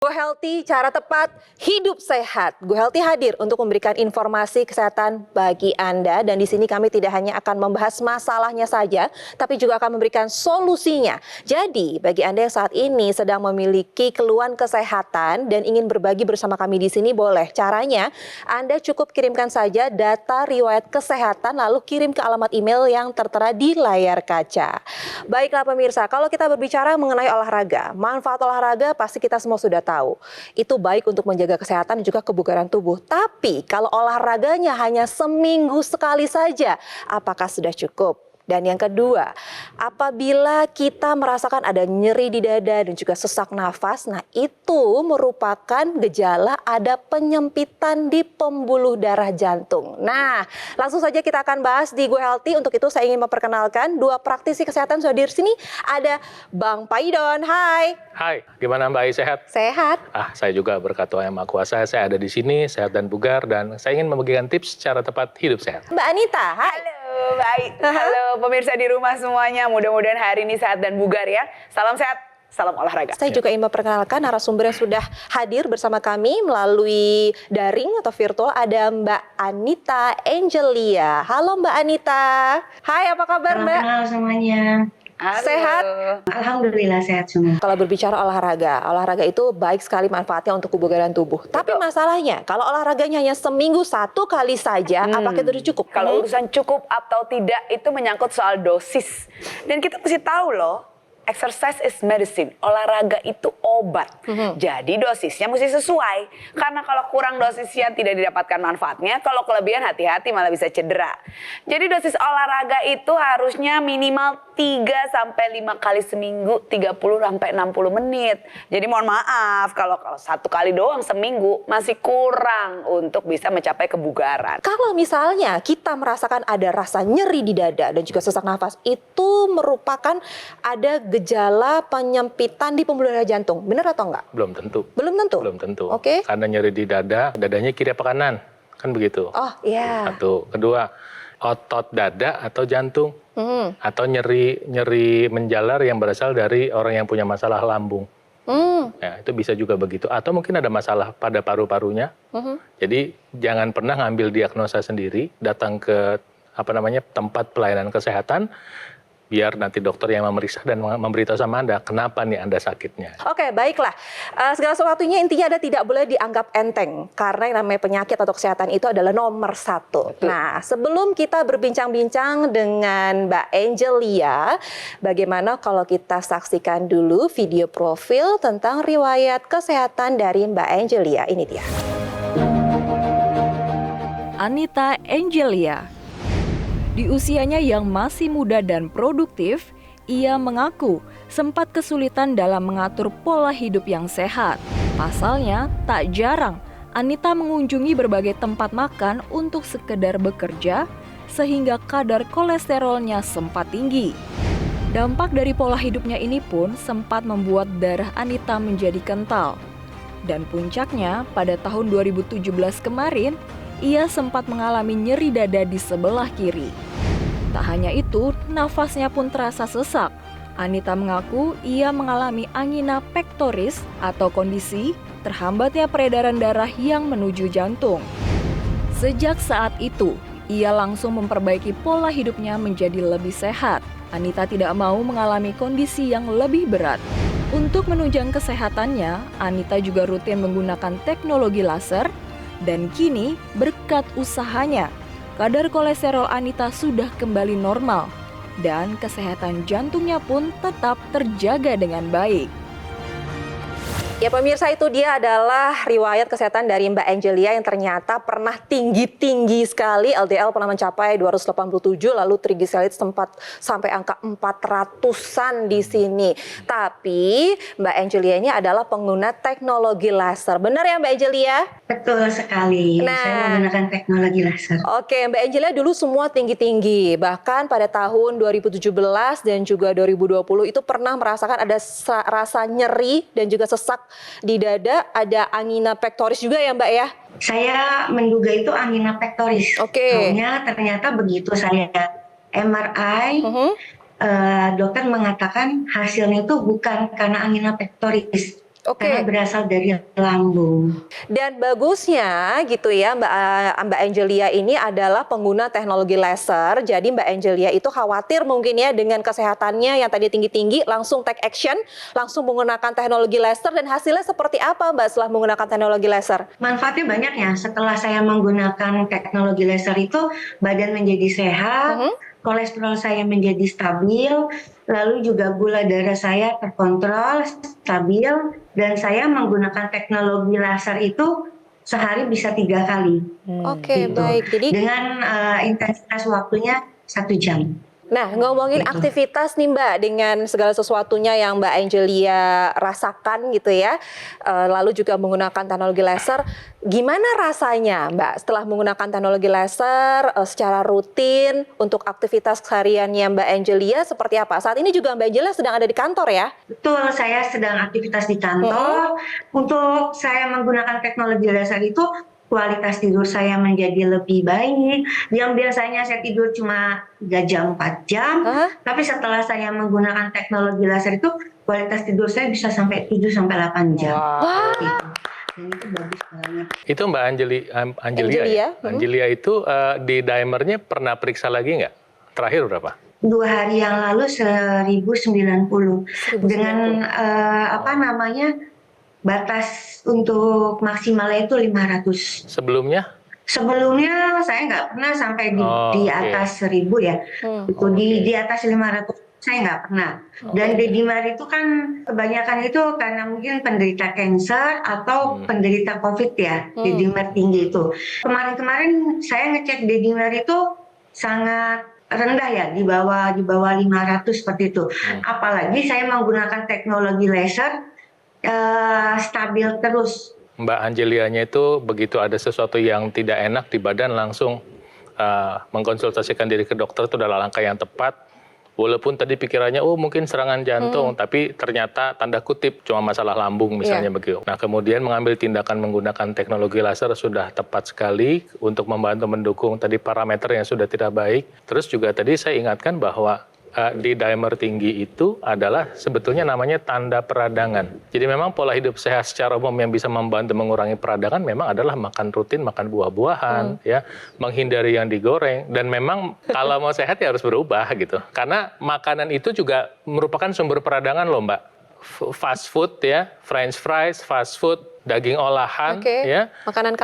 Go Healthy, cara tepat, hidup sehat. Go Healthy hadir untuk memberikan informasi kesehatan bagi Anda. Dan di sini kami tidak hanya akan membahas masalahnya saja, tapi juga akan memberikan solusinya. Jadi, bagi Anda yang saat ini sedang memiliki keluhan kesehatan dan ingin berbagi bersama kami di sini, boleh. Caranya, Anda cukup kirimkan saja data riwayat kesehatan, lalu kirim ke alamat email yang tertera di layar kaca. Baiklah pemirsa, kalau kita berbicara mengenai olahraga, manfaat olahraga pasti kita semua sudah tahu. Itu baik untuk menjaga kesehatan dan juga kebugaran tubuh. Tapi kalau olahraganya hanya seminggu sekali saja, apakah sudah cukup? Dan yang kedua, apabila kita merasakan ada nyeri di dada dan juga sesak nafas, nah itu merupakan gejala ada penyempitan di pembuluh darah jantung. Nah, langsung saja kita akan bahas di Go Healthy. Untuk itu saya ingin memperkenalkan dua praktisi kesehatan sudah di sini. Ada Bang Paidon, hai. Hai, gimana Mbak Ai, sehat? Sehat. Saya juga berkat Tuhan Yang Maha Kuasa, saya ada di sini, sehat dan bugar, dan saya ingin membagikan tips cara tepat hidup sehat. Mbak Anita, hai. Halo, baik. Halo pemirsa di rumah semuanya. Mudah-mudahan hari ini sehat dan bugar ya. Salam sehat, salam olahraga. Saya juga ingin memperkenalkan narasumber yang sudah hadir bersama kami melalui daring atau virtual. Ada Mbak Anita Angelia. Halo Mbak Anita. Hai, apa kabar Mbak? Halo semuanya. Halo. Sehat? Alhamdulillah sehat semua. Kalau berbicara olahraga itu baik sekali manfaatnya untuk kebugaran tubuh. Tapi masalahnya, kalau olahraganya hanya seminggu satu kali saja, apakah itu sudah cukup? Kalau urusan cukup atau tidak itu menyangkut soal dosis. Dan kita mesti tahu loh, exercise is medicine. Olahraga itu obat. Jadi dosisnya mesti sesuai. Karena kalau kurang dosisnya tidak didapatkan manfaatnya. Kalau kelebihan hati-hati malah bisa cedera. Jadi dosis olahraga itu harusnya minimal 3-5 kali seminggu, 30-60 menit. Jadi mohon maaf kalau satu kali doang seminggu masih kurang untuk bisa mencapai kebugaran. Kalau misalnya kita merasakan ada rasa nyeri di dada dan juga sesak nafas, itu merupakan ada gejala penyempitan di pembuluh darah jantung. Benar atau enggak? Belum tentu. Belum tentu? Belum tentu. Oke. Karena nyeri di dada, dadanya kiri apa kanan? Kan begitu. Oh iya. Satu. Kedua, otot dada atau jantung. Atau nyeri menjalar yang berasal dari orang yang punya masalah lambung. Ya, itu bisa juga begitu. Atau mungkin ada masalah pada paru-parunya. Jadi jangan pernah ngambil diagnosa sendiri, datang ke tempat pelayanan kesehatan, biar nanti dokter yang memeriksa dan memberitahu sama Anda kenapa nih Anda sakitnya. Oke, baiklah. Segala sesuatunya intinya ada tidak boleh dianggap enteng. Karena yang namanya penyakit atau kesehatan itu adalah nomor satu. Betul. Nah, sebelum kita berbincang-bincang dengan Mbak Angelia, bagaimana kalau kita saksikan dulu video profil tentang riwayat kesehatan dari Mbak Angelia. Ini dia. Anita Angelia. Di usianya yang masih muda dan produktif, ia mengaku sempat kesulitan dalam mengatur pola hidup yang sehat. Pasalnya, tak jarang Anita mengunjungi berbagai tempat makan untuk sekedar bekerja, sehingga kadar kolesterolnya sempat tinggi. Dampak dari pola hidupnya ini pun sempat membuat darah Anita menjadi kental. Dan puncaknya, pada tahun 2017 kemarin, ia sempat mengalami nyeri dada di sebelah kiri. Tak hanya itu, nafasnya pun terasa sesak. Anita mengaku ia mengalami angina pectoris atau kondisi terhambatnya peredaran darah yang menuju jantung. Sejak saat itu, ia langsung memperbaiki pola hidupnya menjadi lebih sehat. Anita tidak mau mengalami kondisi yang lebih berat. Untuk menunjang kesehatannya, Anita juga rutin menggunakan teknologi laser. Dan kini, berkat usahanya, kadar kolesterol Anita sudah kembali normal dan kesehatan jantungnya pun tetap terjaga dengan baik. Ya pemirsa, itu dia adalah riwayat kesehatan dari Mbak Angelia yang ternyata pernah tinggi-tinggi sekali. LDL pernah mencapai 287, lalu triglyceride sempat sampai angka 400-an di sini. Tapi Mbak Angelia ini adalah pengguna teknologi laser. Benar ya Mbak Angelia? Betul sekali. Saya menggunakan teknologi laser. Oke, Mbak Angelia dulu semua tinggi-tinggi. Bahkan pada tahun 2017 dan juga 2020 itu pernah merasakan ada rasa nyeri dan juga sesak di dada, ada angina pectoris juga ya Mbak ya? Saya menduga itu angina pectoris. Oke. Ternyata begitu saya MRI, dokter mengatakan hasilnya itu bukan karena angina pectoris. karena berasal dari lambung. Dan bagusnya gitu ya Mbak Angelia ini adalah pengguna teknologi laser. Jadi Mbak Angelia itu khawatir mungkin ya dengan kesehatannya yang tadi tinggi-tinggi, langsung take action, langsung menggunakan teknologi laser, dan hasilnya seperti apa Mbak setelah menggunakan teknologi laser? Manfaatnya banyak ya. Setelah saya menggunakan teknologi laser itu, badan menjadi sehat, kolesterol saya menjadi stabil, lalu juga gula darah saya terkontrol, stabil, dan saya menggunakan teknologi laser itu sehari bisa 3 kali. Oke, Gitu. baik. Jadi Dengan intensitas waktunya 1 jam. nah, ngomongin Gitu. aktivitas nih Mbak, dengan segala sesuatunya yang Mbak Angelia rasakan gitu ya, lalu juga menggunakan teknologi laser, gimana rasanya Mbak setelah menggunakan teknologi laser secara rutin untuk aktivitas hariannya Mbak Angelia seperti apa? Saat ini juga Mbak Angelia sedang ada di kantor ya? Betul, saya sedang aktivitas di kantor. Untuk saya menggunakan teknologi laser itu, kualitas tidur saya menjadi lebih baik. Yang biasanya saya tidur cuma 3 jam, 4 jam. Tapi setelah saya menggunakan teknologi laser itu, kualitas tidur saya bisa sampai 7-8 jam. Wah. Gitu. Dan itu bagus banget. Itu Mbak Angelia ya? Angelia itu di dimernya pernah periksa lagi nggak? Terakhir berapa? 2 hari yang lalu 1090. Dengan batas untuk maksimalnya itu 500. Sebelumnya? Sebelumnya saya nggak pernah sampai di atas 1000 ya. Itu di atas 500 saya nggak pernah. Dan dedimer itu kan kebanyakan itu karena mungkin penderita kanker atau penderita COVID ya, dedimer tinggi itu. Kemarin-kemarin saya ngecek dedimer itu sangat rendah ya, di bawah 500 seperti itu. Apalagi saya menggunakan teknologi laser, stabil terus. Mbak Angelianya itu begitu ada sesuatu yang tidak enak di badan langsung mengkonsultasikan diri ke dokter, itu adalah langkah yang tepat. Walaupun tadi pikirannya, oh mungkin serangan jantung, tapi ternyata tanda kutip cuma masalah lambung misalnya begitu. Nah kemudian mengambil tindakan menggunakan teknologi laser sudah tepat sekali untuk membantu mendukung tadi parameter yang sudah tidak baik. Terus juga tadi saya ingatkan bahwa di dimer tinggi itu adalah sebetulnya namanya tanda peradangan. Jadi memang pola hidup sehat secara umum yang bisa membantu mengurangi peradangan memang adalah makan rutin, makan buah-buahan, ya, menghindari yang digoreng, dan memang kalau mau sehat ya harus berubah gitu. Karena makanan itu juga merupakan sumber peradangan loh Mbak. Fast food ya, French fries, fast food, daging olahan, ya, makanan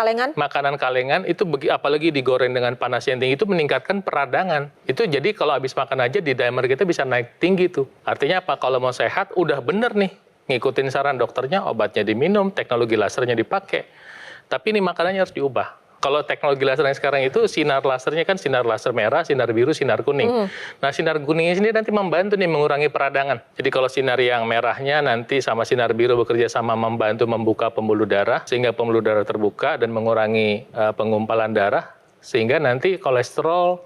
kalengan itu apalagi digoreng dengan panas yang tinggi itu meningkatkan peradangan. Itu jadi kalau habis makan aja di dimer kita bisa naik tinggi tuh. Artinya apa? Kalau mau sehat udah bener nih, ngikutin saran dokternya, obatnya diminum, teknologi lasernya dipakai. Tapi ini makanannya harus diubah. Kalau teknologi laser yang sekarang itu sinar lasernya kan sinar laser merah, sinar biru, sinar kuning. Nah sinar kuningnya sendiri nanti membantu nih mengurangi peradangan. Jadi kalau sinar yang merahnya nanti sama sinar biru bekerja sama membantu membuka pembuluh darah, sehingga pembuluh darah terbuka dan mengurangi penggumpalan darah, sehingga nanti kolesterol,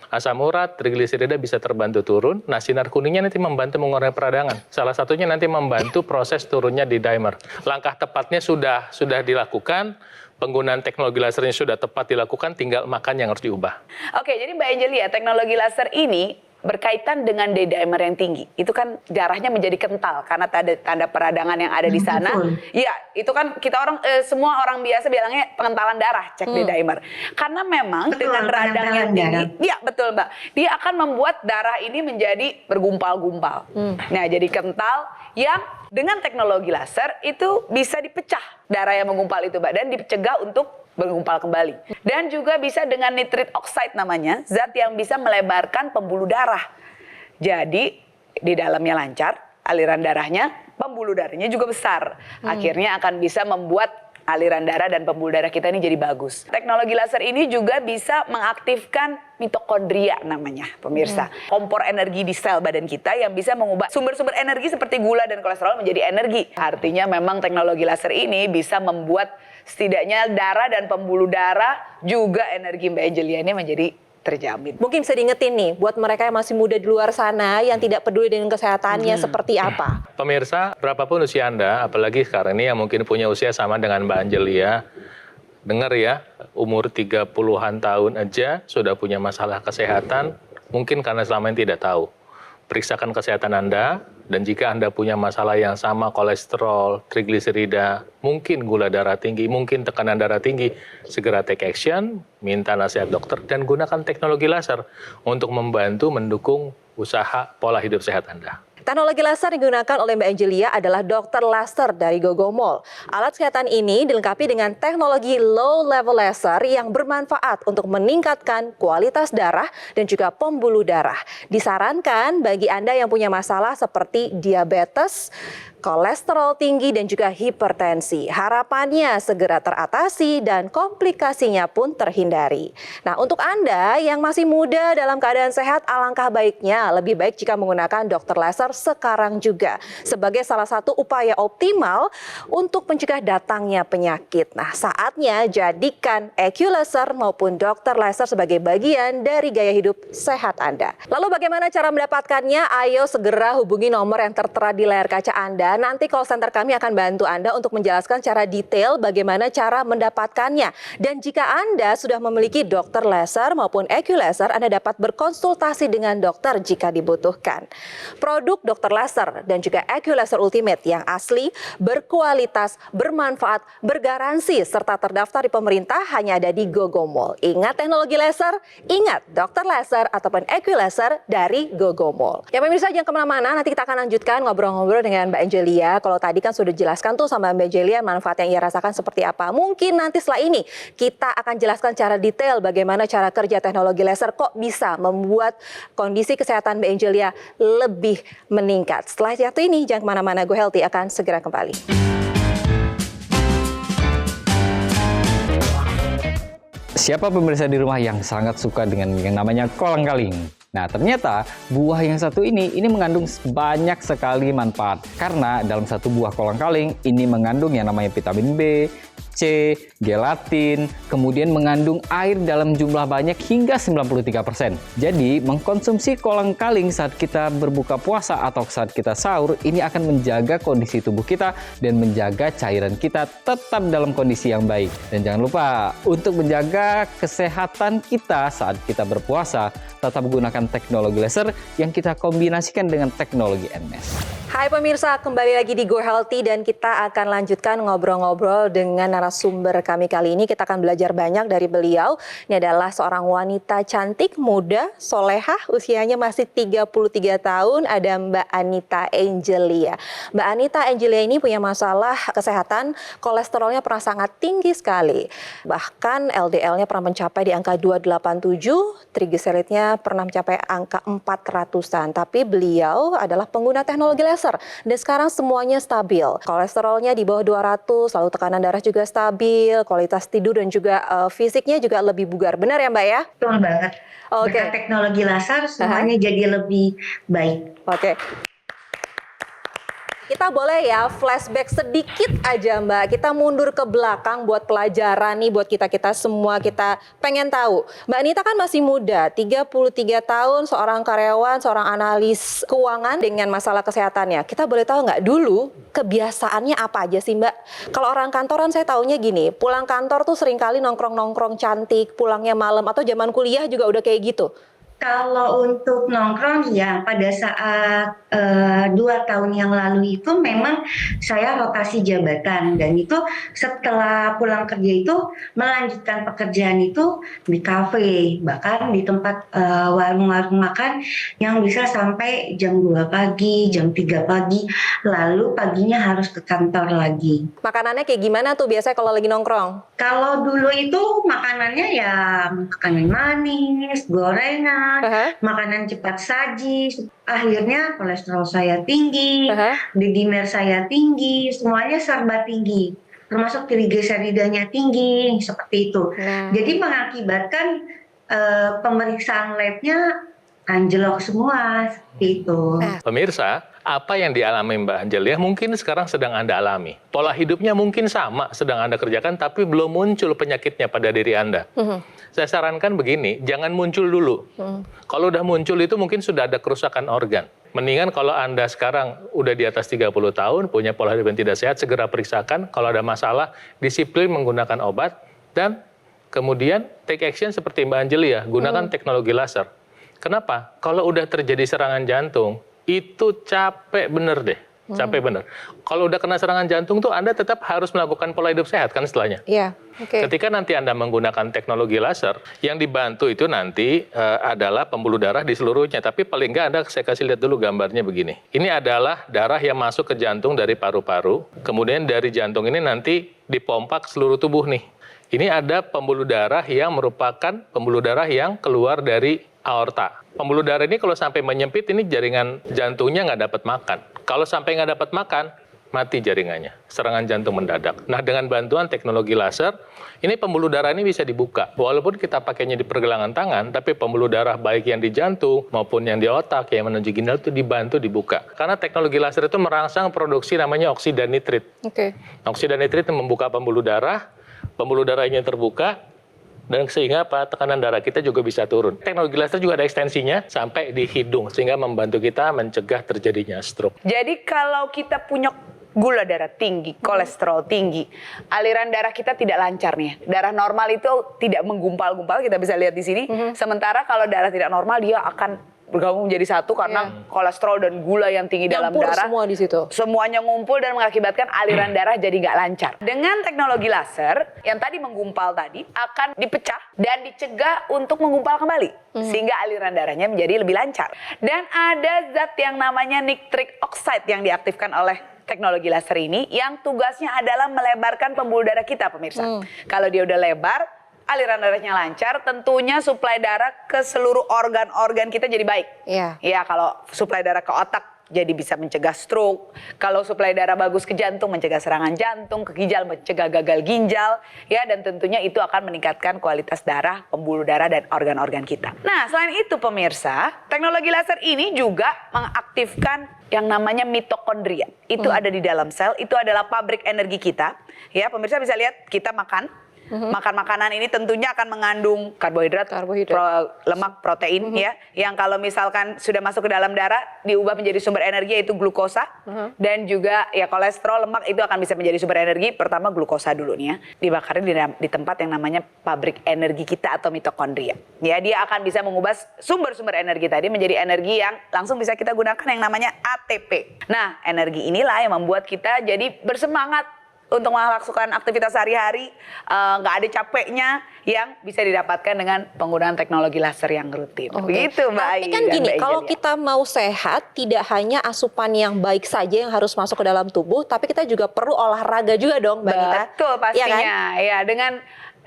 asam urat, trigliserida bisa terbantu turun. Nah sinar kuningnya nanti membantu mengurangi peradangan. Salah satunya nanti membantu proses turunnya di dimer. Langkah tepatnya sudah dilakukan. Penggunaan teknologi lasernya sudah tepat dilakukan, tinggal makan yang harus diubah. Oke, jadi Mbak Angelia, teknologi laser ini berkaitan dengan D-dimer yang tinggi. Itu kan darahnya menjadi kental karena tanda peradangan yang ada di sana. Iya, itu kan kita semua orang biasa bilangnya pengentalan darah, cek D-dimer. Karena memang dengan radang yang tinggi, iya betul Mbak, dia akan membuat darah ini menjadi bergumpal-gumpal. Nah, jadi kental yang dengan teknologi laser itu bisa dipecah darah yang menggumpal itu Mbak, dan dicegah untuk bergumpal kembali. Dan juga bisa dengan nitric oxide namanya, zat yang bisa melebarkan pembuluh darah. Jadi di dalamnya lancar, aliran darahnya, pembuluh darahnya juga besar. Akhirnya akan bisa membuat aliran darah dan pembuluh darah kita ini jadi bagus. Teknologi laser ini juga bisa mengaktifkan mitokondria namanya, pemirsa. Kompor energi di sel badan kita yang bisa mengubah sumber-sumber energi seperti gula dan kolesterol menjadi energi. Artinya memang teknologi laser ini bisa membuat setidaknya darah dan pembuluh darah juga energi Mbak Angelia ini menjadi terjamin. Mungkin bisa diingetin nih buat mereka yang masih muda di luar sana yang tidak peduli dengan kesehatannya seperti apa. Pemirsa, berapapun usia Anda, apalagi sekarang ini yang mungkin punya usia sama dengan Mbak Angelia, dengar ya, umur 30-an tahun aja sudah punya masalah kesehatan, mungkin karena selama ini tidak tahu. Periksakan kesehatan Anda, Dan jika Anda punya masalah yang sama, kolesterol, trigliserida, mungkin gula darah tinggi, mungkin tekanan darah tinggi, segera take action, minta nasihat dokter, dan gunakan teknologi laser untuk membantu mendukung usaha pola hidup sehat Anda. Teknologi laser yang digunakan oleh Mbak Angelia adalah dokter laser dari Gogomol. Alat kesehatan ini dilengkapi dengan teknologi low level laser yang bermanfaat untuk meningkatkan kualitas darah dan juga pembuluh darah. Disarankan bagi Anda yang punya masalah seperti diabetes, kolesterol tinggi dan juga hipertensi. Harapannya segera teratasi dan komplikasinya pun terhindari. Nah, untuk Anda yang masih muda dalam keadaan sehat, alangkah baiknya lebih baik jika menggunakan dokter laser sekarang juga sebagai salah satu upaya optimal untuk mencegah datangnya penyakit. Nah, saatnya jadikan EQ laser maupun dokter laser sebagai bagian dari gaya hidup sehat Anda. Lalu bagaimana cara mendapatkannya? Ayo segera hubungi nomor yang tertera di layar kaca Anda. Nanti call center kami akan bantu Anda untuk menjelaskan secara detail bagaimana cara mendapatkannya. Dan jika Anda sudah memiliki dokter laser maupun EQ laser, Anda dapat berkonsultasi dengan dokter jika dibutuhkan. Produk dokter laser dan juga EQ laser Ultimate yang asli, berkualitas, bermanfaat, bergaransi, serta terdaftar di pemerintah hanya ada di Gogomol. Ingat teknologi laser, ingat dokter laser ataupun EQ laser dari Gogomol. Ya pemirsa, jangan kemana-mana, nanti kita akan lanjutkan ngobrol-ngobrol dengan Mbak Angelia. Kalau tadi kan sudah dijelaskan tuh sama Mbak Angelia manfaat yang ia rasakan seperti apa. Mungkin nanti setelah ini kita akan jelaskan secara detail bagaimana cara kerja teknologi laser kok bisa membuat kondisi kesehatan Mbak Angelia lebih meningkat. Setelah satu ini jangan kemana-mana, Go Healthy akan segera kembali. Siapa pemirsa di rumah yang sangat suka dengan yang namanya kolang-kaling? Nah, ternyata buah yang satu ini mengandung banyak sekali manfaat. Karena dalam satu buah kolang-kaling ini mengandung yang namanya vitamin B, C, gelatin, kemudian mengandung air dalam jumlah banyak hingga 93%. Jadi, mengkonsumsi kolang-kaling saat kita berbuka puasa atau saat kita sahur ini akan menjaga kondisi tubuh kita dan menjaga cairan kita tetap dalam kondisi yang baik. Dan jangan lupa, untuk menjaga kesehatan kita saat kita berpuasa, tetap menggunakan teknologi laser yang kita kombinasikan dengan teknologi NS. Hai pemirsa, kembali lagi di Go Healthy dan kita akan lanjutkan ngobrol-ngobrol dengan narasumber kami kali ini. Kita akan belajar banyak dari beliau. Ini adalah seorang wanita cantik, muda, solehah, usianya masih 33 tahun. Ada Mbak Anita Angelia. Mbak Anita Angelia ini punya masalah kesehatan, kolesterolnya pernah sangat tinggi sekali. Bahkan LDL-nya pernah mencapai di angka 287, trigliseridnya pernah mencapai angka 400-an. Tapi beliau adalah pengguna teknologi laser. Dan sekarang semuanya stabil. Kolesterolnya di bawah 200, lalu tekanan darah juga stabil, kualitas tidur dan juga fisiknya juga lebih bugar. Benar ya Mbak ya? Betul banget. Oke. Berkat teknologi laser semuanya jadi lebih baik. Oke. Kita boleh ya flashback sedikit aja Mbak. Kita mundur ke belakang buat pelajaran nih, buat kita-kita semua, kita pengen tahu. Mbak Anita kan masih muda, 33 tahun, seorang karyawan, seorang analis keuangan dengan masalah kesehatannya. Kita boleh tahu nggak dulu kebiasaannya apa aja sih Mbak? Kalau orang kantoran saya taunya gini, pulang kantor tuh seringkali nongkrong-nongkrong cantik, pulangnya malam, atau zaman kuliah juga udah kayak gitu. Kalau untuk nongkrong ya pada saat 2 tahun yang lalu itu memang saya rotasi jabatan dan itu setelah pulang kerja itu melanjutkan pekerjaan itu di kafe, bahkan di tempat warung-warung makan yang bisa sampai jam 2 pagi, jam 3 pagi, lalu paginya harus ke kantor lagi. Makanannya kayak gimana tuh biasanya kalau lagi nongkrong? Kalau dulu itu makanannya ya makanan manis, gorengan, makanan cepat saji. Akhirnya kolesterol saya tinggi, D-dimer saya tinggi, semuanya serba tinggi. Termasuk trigliseridanya tinggi, seperti itu. Jadi mengakibatkan pemeriksaan labnya anjlok semua, seperti itu. Pemirsa, apa yang dialami Mbak Angelia mungkin sekarang sedang Anda alami. Pola hidupnya mungkin sama sedang Anda kerjakan, tapi belum muncul penyakitnya pada diri Anda. Saya sarankan begini, jangan muncul dulu. Kalau udah muncul itu mungkin sudah ada kerusakan organ. Mendingan kalau Anda sekarang udah di atas 30 tahun, punya pola hidup yang tidak sehat, segera periksakan. Kalau ada masalah, disiplin menggunakan obat, dan kemudian take action seperti Mbak Angelia, gunakan teknologi laser. Kenapa? Kalau udah terjadi serangan jantung, itu capek bener deh. Capek bener. Kalau udah kena serangan jantung tuh Anda tetap harus melakukan pola hidup sehat kan setelahnya. Iya, oke. Ketika nanti Anda menggunakan teknologi laser, yang dibantu itu nanti adalah pembuluh darah di seluruhnya. Tapi paling nggak Anda, saya kasih lihat dulu gambarnya begini. Ini adalah darah yang masuk ke jantung dari paru-paru. Kemudian dari jantung ini nanti dipompa ke seluruh tubuh nih. Ini ada pembuluh darah yang merupakan pembuluh darah yang keluar dari aorta. Pembuluh darah ini kalau sampai menyempit, ini jaringan jantungnya nggak dapat makan. Kalau sampai nggak dapat makan, mati jaringannya, serangan jantung mendadak. Nah, dengan bantuan teknologi laser, ini pembuluh darah ini bisa dibuka. Walaupun kita pakainya di pergelangan tangan, tapi pembuluh darah baik yang di jantung maupun yang di otak, yang menuju ginjal itu dibantu dibuka. Karena teknologi laser itu merangsang produksi namanya oksida nitrit. Oke. Oksida nitrit membuka pembuluh darahnya terbuka, dan sehingga tekanan darah kita juga bisa turun. Teknologi laser juga ada ekstensinya sampai di hidung, sehingga membantu kita mencegah terjadinya stroke. Jadi kalau kita punya gula darah tinggi, kolesterol tinggi, aliran darah kita tidak lancar nih. Darah normal itu tidak menggumpal-gumpal, kita bisa lihat di sini. Sementara kalau darah tidak normal, dia akan bergabung menjadi satu karena kolesterol dan gula yang tinggi dalam Nyampur darah. semua di situ. Semuanya ngumpul dan mengakibatkan aliran darah jadi nggak lancar. Dengan teknologi laser yang tadi menggumpal tadi akan dipecah dan dicegah untuk menggumpal kembali sehingga aliran darahnya menjadi lebih lancar. Dan ada zat yang namanya nitric oxide yang diaktifkan oleh teknologi laser ini yang tugasnya adalah melebarkan pembuluh darah kita, pemirsa. Kalau dia udah lebar, aliran darahnya lancar, tentunya suplai darah ke seluruh organ-organ kita jadi baik. Iya. Ya, kalau suplai darah ke otak jadi bisa mencegah stroke. Kalau suplai darah bagus ke jantung, mencegah serangan jantung, ke ginjal mencegah gagal ginjal, ya, dan tentunya itu akan meningkatkan kualitas darah, pembuluh darah dan organ-organ kita. Nah, selain itu pemirsa, teknologi laser ini juga mengaktifkan yang namanya mitokondria. Itu ada di dalam sel, itu adalah pabrik energi kita. Ya, pemirsa bisa lihat kita makan. Makan makanan ini tentunya akan mengandung karbohidrat, lemak, protein, ya, yang kalau misalkan sudah masuk ke dalam darah diubah menjadi sumber energi yaitu glukosa, dan juga ya kolesterol, lemak itu akan bisa menjadi sumber energi. Pertama glukosa dulu nih ya, dibakarnya di tempat yang namanya pabrik energi kita atau mitokondria. Ya, dia akan bisa mengubah sumber-sumber energi tadi menjadi energi yang langsung bisa kita gunakan yang namanya ATP. Nah, energi inilah yang membuat kita jadi bersemangat untuk melakukan aktivitas sehari-hari, nggak ada capeknya yang bisa didapatkan dengan penggunaan teknologi laser yang rutin. Begitu, Mbak Ai. Tapi kan gini, kalau kita mau sehat, tidak hanya asupan yang baik saja yang harus masuk ke dalam tubuh, tapi kita juga perlu olahraga juga dong, Mbak Nita. Betul, pastinya. Ya kan? Ya, dengan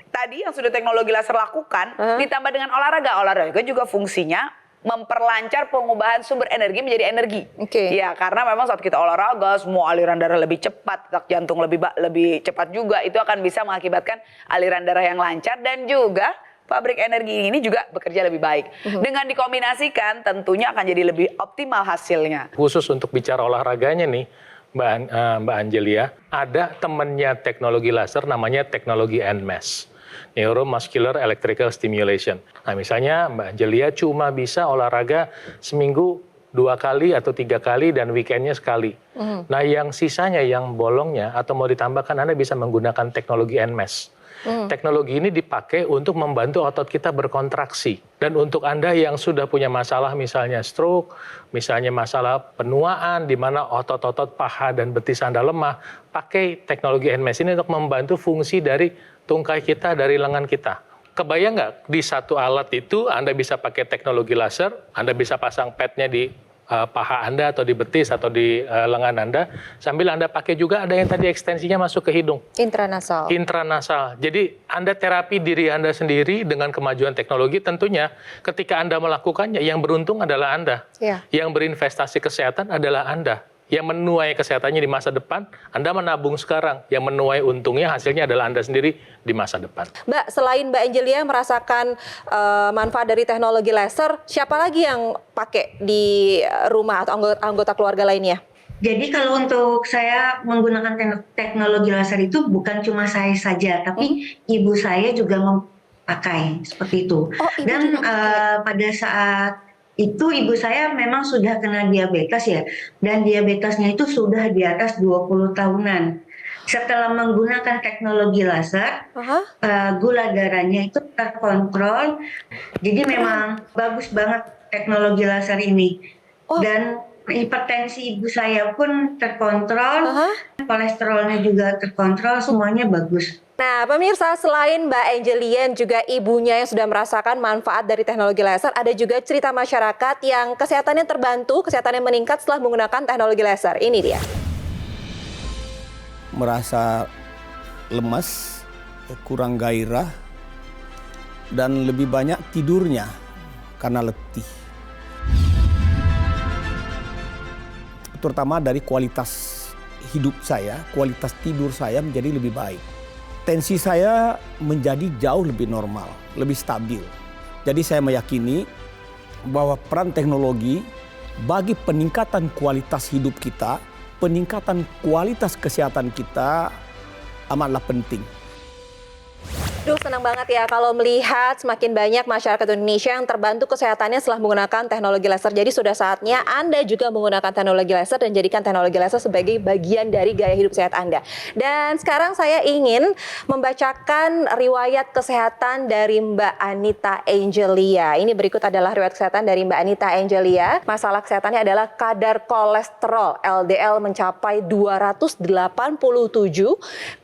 tadi yang sudah teknologi laser lakukan, ditambah dengan olahraga. Olahraga juga fungsinya memperlancar pengubahan sumber energi menjadi energi. Ya, karena memang saat kita olahraga semua aliran darah lebih cepat, detak jantung lebih cepat juga, itu akan bisa mengakibatkan aliran darah yang lancar dan juga pabrik energi ini juga bekerja lebih baik. Dengan dikombinasikan tentunya akan jadi lebih optimal hasilnya. Khusus untuk bicara olahraganya nih, Mbak Angelia, ada temannya teknologi laser namanya teknologi NMES. Neuromuscular Electrical Stimulation. Nah, misalnya Mbak Angelia cuma bisa olahraga seminggu 2 kali atau 3 kali dan weekendnya sekali. Nah, yang sisanya, yang bolongnya atau mau ditambahkan, Anda bisa menggunakan teknologi NMES. Teknologi ini dipakai untuk membantu otot kita berkontraksi. Dan untuk Anda yang sudah punya masalah misalnya stroke, misalnya masalah penuaan di mana otot-otot paha dan betis Anda lemah, pakai teknologi NMES ini untuk membantu fungsi dari tungkai kita, dari lengan kita. Kebayang nggak di satu alat itu Anda bisa pakai teknologi laser, Anda bisa pasang padnya di paha Anda atau di betis atau di lengan Anda, sambil Anda pakai juga ada yang tadi ekstensinya masuk ke hidung. Intranasal. Intranasal. Jadi Anda terapi diri Anda sendiri dengan kemajuan teknologi, tentunya ketika Anda melakukannya, yang beruntung adalah Anda. Ya. Yang berinvestasi kesehatan adalah Anda. Yang menuai kesehatannya di masa depan, Anda menabung sekarang. Yang menuai untungnya, hasilnya adalah Anda sendiri di masa depan. Mbak, selain Mbak Angelia merasakan manfaat dari teknologi laser, siapa lagi yang pakai di rumah atau anggota keluarga lainnya? Jadi kalau untuk saya menggunakan teknologi laser itu bukan cuma saya saja, tapi ibu saya juga memakai seperti itu. Dan pada saat itu ibu saya memang sudah kena diabetes ya, dan diabetesnya itu sudah di atas 20 tahunan. Setelah menggunakan teknologi laser, gula darahnya itu terkontrol. Jadi memang bagus banget teknologi laser ini. Dan hipertensi ibu saya pun terkontrol, kolesterolnya juga terkontrol, semuanya bagus. Nah, pemirsa, selain Mbak Angelia juga ibunya yang sudah merasakan manfaat dari teknologi laser, ada juga cerita masyarakat yang kesehatannya terbantu, kesehatannya meningkat setelah menggunakan teknologi laser. Ini dia. Merasa lemas, kurang gairah, dan lebih banyak tidurnya karena letih. Terutama dari kualitas hidup saya, kualitas tidur saya menjadi lebih baik. Tensi saya menjadi jauh lebih normal, lebih stabil. Jadi saya meyakini bahwa peran teknologi bagi peningkatan kualitas hidup kita, peningkatan kualitas kesehatan kita amatlah penting. Duh, senang banget ya kalau melihat semakin banyak masyarakat Indonesia yang terbantu kesehatannya setelah menggunakan teknologi laser. Jadi sudah saatnya Anda juga menggunakan teknologi laser dan jadikan teknologi laser sebagai bagian dari gaya hidup sehat Anda. Dan sekarang saya ingin membacakan riwayat kesehatan dari Mbak Anita Angelia. Ini berikut adalah riwayat kesehatan dari Mbak Anita Angelia. Masalah kesehatannya adalah kadar kolesterol LDL mencapai 287,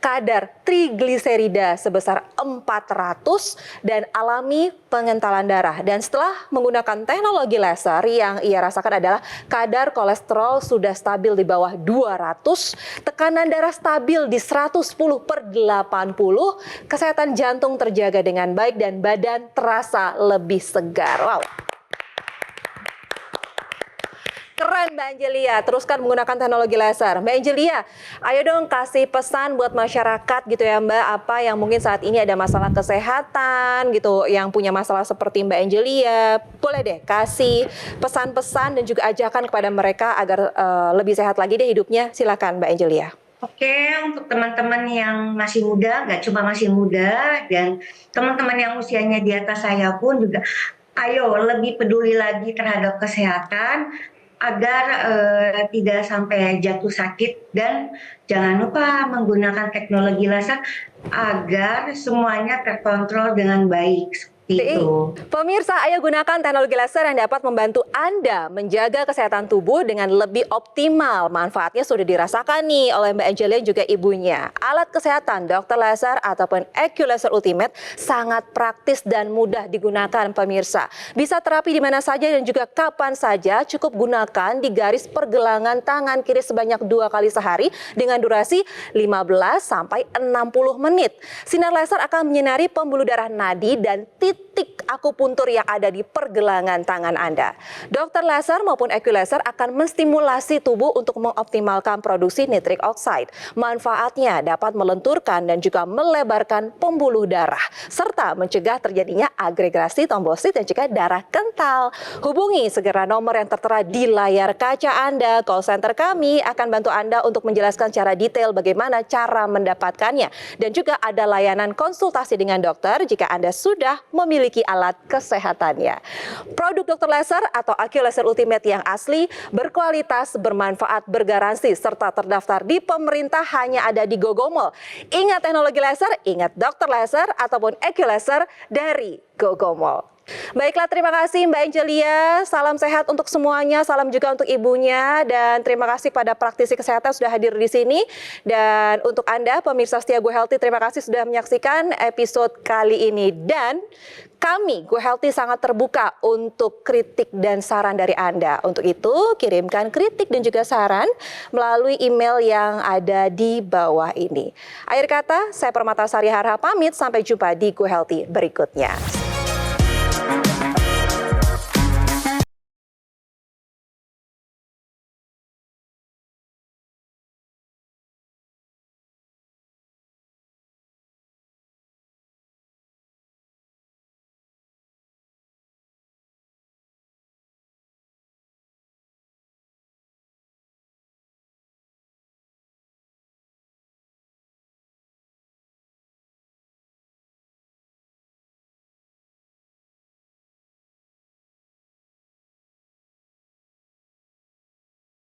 kadar trigliserida sebesar 400 dan alami pengentalan darah. Dan setelah menggunakan teknologi laser, yang ia rasakan adalah kadar kolesterol sudah stabil di bawah 200, tekanan darah stabil di 110/80, kesehatan jantung terjaga dengan baik dan badan terasa lebih segar. Wow. Keren Mbak Angelia, teruskan menggunakan teknologi laser. Mbak Angelia, ayo dong kasih pesan buat masyarakat gitu ya Mbak, apa yang mungkin saat ini ada masalah kesehatan gitu, yang punya masalah seperti Mbak Angelia. Boleh deh kasih pesan-pesan dan juga ajakan kepada mereka agar lebih sehat lagi deh hidupnya. Silakan Mbak Angelia. Oke, untuk teman-teman yang masih muda, nggak cuma masih muda, dan teman-teman yang usianya di atas saya pun juga, ayo lebih peduli lagi terhadap kesehatan, agar tidak sampai jatuh sakit, dan jangan lupa menggunakan teknologi laser agar semuanya terkontrol dengan baik. Itu. Pemirsa, ayo gunakan teknologi laser yang dapat membantu Anda menjaga kesehatan tubuh dengan lebih optimal. Manfaatnya sudah dirasakan nih oleh Mbak Angelia juga ibunya. Alat kesehatan Dr. Laser ataupun AccuLaser Ultimate sangat praktis dan mudah digunakan pemirsa. Bisa terapi di mana saja dan juga kapan saja. Cukup gunakan di garis pergelangan tangan kiri sebanyak 2 kali sehari dengan durasi 15 sampai 60 menit. Sinar laser akan menyinari pembuluh darah nadi dan titik akupuntur yang ada di pergelangan tangan Anda. Dr. Laser maupun AccuLaser akan menstimulasi tubuh untuk mengoptimalkan produksi nitric oxide. Manfaatnya dapat melenturkan dan juga melebarkan pembuluh darah, serta mencegah terjadinya agregasi trombosit dan juga darah kental. Hubungi segera nomor yang tertera di layar kaca Anda. Call center kami akan bantu Anda untuk menjelaskan secara detail bagaimana cara mendapatkannya. Dan juga ada layanan konsultasi dengan dokter jika Anda sudah memiliki alat kesehatannya. Produk Dr. Laser atau AccuLaser Ultimate yang asli, berkualitas, bermanfaat, bergaransi, serta terdaftar di pemerintah hanya ada di GoGoMall. Ingat teknologi laser, ingat Dr. Laser ataupun AccuLaser dari GoGoMall. Baiklah, terima kasih Mbak Angelia. Salam sehat untuk semuanya, salam juga untuk ibunya, dan terima kasih pada praktisi kesehatan sudah hadir di sini. Dan untuk Anda pemirsa setia Go Healthy, terima kasih sudah menyaksikan episode kali ini. Dan kami Go Healthy sangat terbuka untuk kritik dan saran dari Anda. Untuk itu kirimkan kritik dan juga saran melalui email yang ada di bawah ini. Akhir kata, saya Permatasari Harha pamit, sampai jumpa di Go Healthy berikutnya.